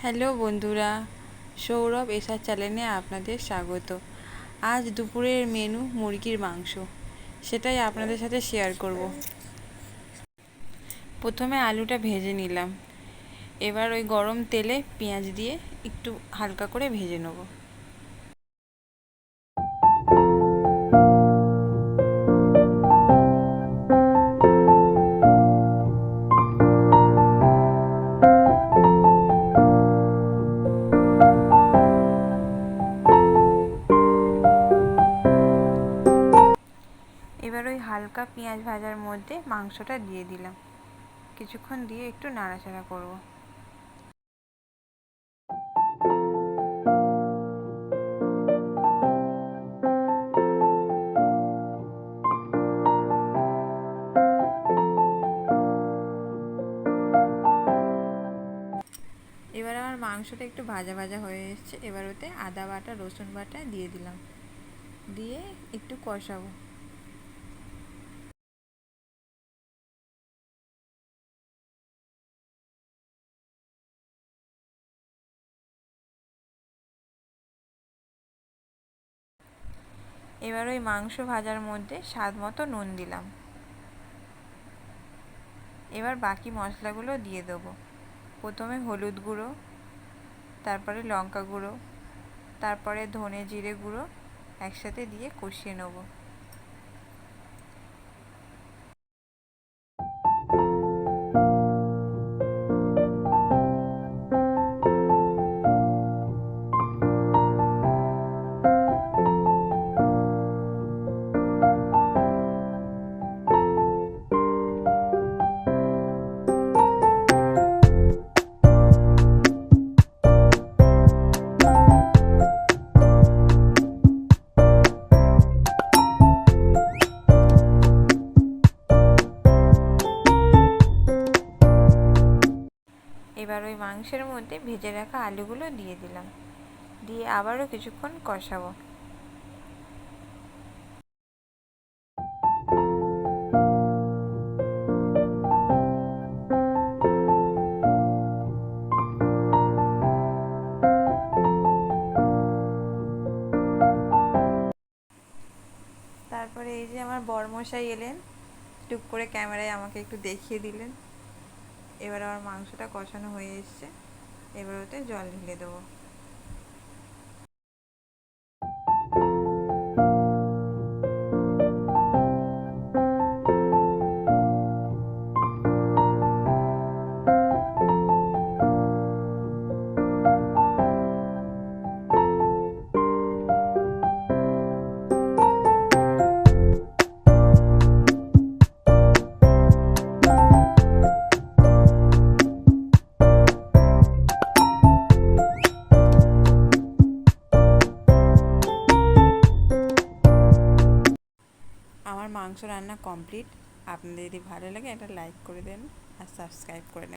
Hello বন্ধুরা, সৌরভ এসার চ্যানেলে আপনাদের স্বাগত। আজ দুপুরের মেনু মুরগির মাংস, সেটাই আপনাদের সাথে শেয়ার করব। প্রথমে আলুটা ভেজে নিলাম, এবার ওই গরম তেলে পেঁয়াজ দিয়ে একটু হালকা করে ভেজে নেব। এবার ওই হালকা পেঁয়াজ ভাজার মধ্যে মাংসটা দিয়ে দিলাম, কিছুক্ষণ দিয়ে একটু নাড়াচাড়া করব। এবার আমার মাংসটা একটু ভাজা ভাজা হয়ে এসছে, এবার ওতে আদা বাটা রসুন বাটা দিয়ে দিলাম, দিয়ে একটু কষাবো। এবার ওই মাংস ভাজার মধ্যে স্বাদ মতো নুন দিলাম। এবার বাকি মশলাগুলো দিয়ে দেবো। প্রথমে হলুদ গুঁড়ো, তারপরে লঙ্কা গুঁড়ো, তারপরে ধনে জিরে গুঁড়ো একসাথে দিয়ে কষিয়ে নেবো। এবার ওই মাংসের মধ্যে ভেজে রাখা আলুগুলো দিয়ে দিলাম, দিয়ে আবারও কিছুক্ষণ কষাবো। তারপরে এই যে আমার বরমশাই এলেন, টুক করে ক্যামেরায় আমাকে একটু দেখিয়ে দিলেন। এবার আমার মাংসটা কষানো হয়ে এসছে, এবার ওতে জল ঢেলে দেবো। আমার মাংস রান্না কমপ্লিট। আপনাদের যদি ভালো লাগে একটা লাইক করে দেন আর সাবস্ক্রাইব করে নেন।